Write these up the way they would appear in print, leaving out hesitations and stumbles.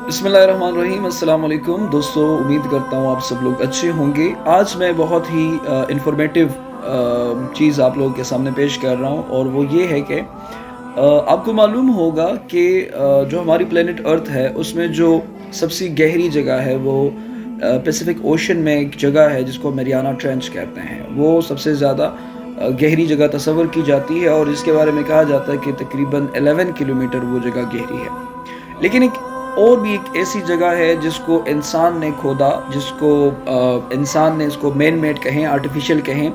बिस्मिल्लाहिर्रहमानिर्रहीम। अस्सलाम वालेकुम दोस्तों, उम्मीद करता हूँ आप सब लोग अच्छे होंगे। आज मैं बहुत ही इंफॉर्मेटिव चीज़ आप लोगों के सामने पेश कर रहा हूँ, और वो ये है कि आपको मालूम होगा कि जो हमारी प्लेनेट अर्थ है उसमें जो सबसे गहरी जगह है वो पैसिफिक ओशन में एक जगह है जिसको मैरियाना ट्रेंच कहते हैं। वो सबसे ज़्यादा गहरी जगह तस्वर की जाती है, और इसके बारे में कहा जाता है कि तकरीबन 11 किलोमीटर वो जगह गहरी है। लेकिन एक और भी एक ऐसी जगह है जिसको इंसान ने खोदा, जिसको इंसान ने इसको मैन मेड कहें, आर्टिफिशियल कहें।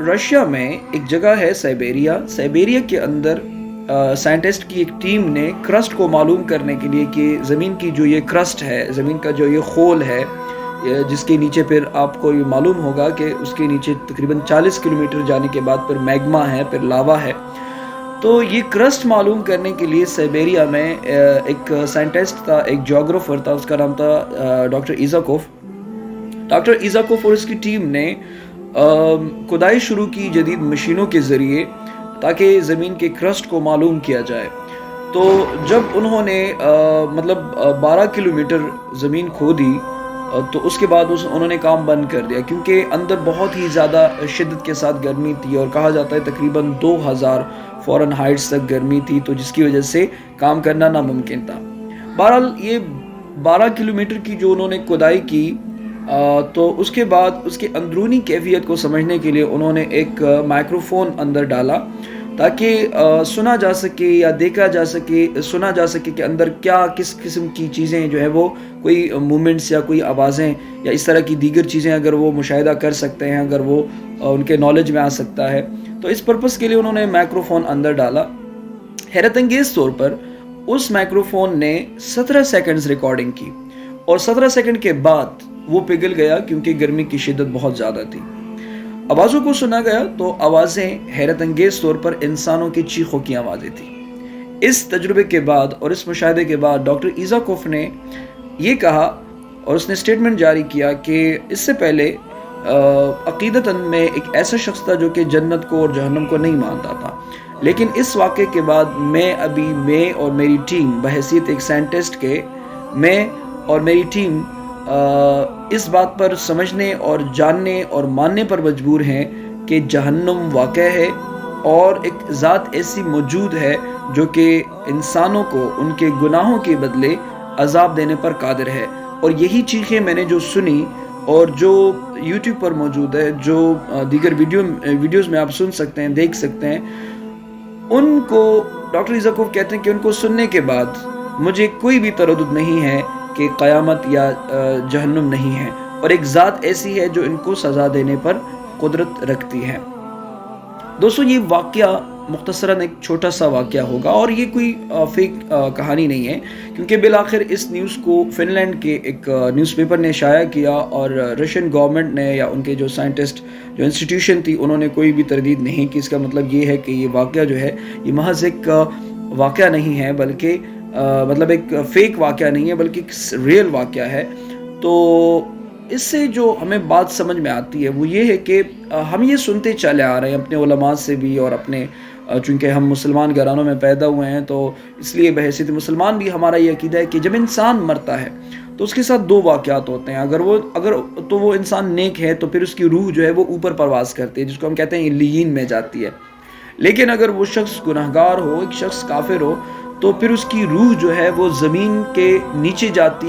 रशिया में एक जगह है साइबेरिया। साइबेरिया के अंदर साइंटिस्ट की एक टीम ने क्रस्ट को मालूम करने के लिए कि ज़मीन की जो ये क्रस्ट है, ज़मीन का जो ये खोल है, जिसके नीचे फिर आपको ये मालूम होगा कि उसके नीचे तकरीबन 40 किलोमीटर जाने के बाद फिर मैग्मा है, फिर लावा है। तो ये क्रस्ट मालूम करने के लिए साइबेरिया में एक साइंटिस्ट था, एक जियोग्राफर था, उसका नाम था डॉक्टर इज़ाकोव। डॉक्टर इज़ाकोव और उसकी टीम ने खुदाई शुरू की जदीद मशीनों के ज़रिए, ताकि ज़मीन के क्रस्ट को मालूम किया जाए। तो जब उन्होंने 12 किलोमीटर ज़मीन खोदी, तो उसके बाद उन्होंने काम बंद कर दिया, क्योंकि अंदर बहुत ही ज़्यादा शिद्दत के साथ गर्मी थी, और कहा जाता है तकरीबन 2000 फ़ारेनहाइट्स तक गर्मी थी, तो जिसकी वजह से काम करना नामुमकिन था। बहरहाल ये 12 किलोमीटर की जो उन्होंने खुदाई की, तो उसके बाद उसके अंदरूनी कैफियत को समझने के लिए उन्होंने एक माइक्रोफोन अंदर डाला, ताकि सुना जा सके या देखा जा सके, सुना जा सके कि अंदर क्या किस किस्म की चीज़ें जो है वो कोई मूवमेंट्स या कोई आवाज़ें या इस तरह की दीगर चीज़ें अगर वो मुशाहिदा कर सकते हैं, अगर वो उनके नॉलेज में आ सकता है। तो इस पर्पस के लिए उन्होंने माइक्रोफोन अंदर डाला। हैरत अंगेज़ तौर पर उस माइक्रोफोन ने 17 सेकंड्स रिकॉर्डिंग की, और 17 सेकंड के बाद वो पिघल गया, क्योंकि गर्मी की शिद्दत बहुत ज़्यादा थी। आवाज़ों को सुना गया तो आवाज़ें हैरत अंगेज़ तौर पर इंसानों की चीखों की आवाज़ें थी। इस तजुर्बे के बाद और इस मुशाहिदे के बाद डॉक्टर इज़ाकोव ने ये कहा, और उसने स्टेटमेंट जारी किया कि इससे पहले अक़ीदतन में एक ऐसा शख्स था जो कि जन्नत को और जहन्नम को नहीं मानता था, लेकिन इस वाक़े के बाद मैं और मेरी टीम बहैसियत एक साइंटिस्ट के, मैं और मेरी टीम इस बात पर समझने और जानने और मानने पर मजबूर हैं कि जहन्नुम वाक़ है, और एक ज़ात ऐसी मौजूद है जो कि इंसानों को उनके गुनाहों के बदले अज़ाब देने पर कादिर है। और यही चीज़ें मैंने जो सुनी, और जो यूट्यूब पर मौजूद है, जो दीगर वीडियोज़ में आप सुन सकते हैं, देख सकते हैं, उनको डॉक्टर इज़ाकोव कहते हैं कि उनको सुनने के बाद मुझे कोई भी तरद्दुद नहीं है कि क़यामत या जहन्नुम नहीं है, और एक ज़ात ऐसी है जो इनको सज़ा देने पर कुदरत रखती है। दोस्तों, ये वाक़या मुख्तसरन एक छोटा सा वाक़या होगा, और ये कोई फेक कहानी नहीं है, क्योंकि बिलाखिर इस न्यूज़ को फ़िनलैंड के एक न्यूज़पेपर ने शाया किया, और रशियन गवर्नमेंट ने या उनके जो साइंटिस्ट, जो इंस्टीट्यूशन थी, उन्होंने कोई भी तरदीद नहीं की। इसका मतलब ये है कि ये वाक़या जो है ये महज़ एक वाक़या नहीं है, बल्कि एक फ़ेक वाक़या नहीं है, बल्कि एक रियल वाक़या है। तो इससे जो हमें बात समझ में आती है वो ये है कि हम ये सुनते चले आ रहे हैं अपने उलमा से भी, और अपने चूँकि हम मुसलमान घरानों में पैदा हुए हैं, तो इसलिए बहैसियत मुसलमान भी हमारा ये अक़ीदा है कि जब इंसान मरता है तो उसके साथ दो वाक़यात होते हैं। अगर तो वो इंसान नेक है तो फिर उसकी रूह जो है वो ऊपर परवाज़ करती है, जिसको हम कहते हैं इल्लियीन में जाती है। लेकिन अगर वो शख्स गुनहगार हो, एक शख्स काफिर हो, तो फिर उसकी रूह जो है वो ज़मीन के नीचे जाती है।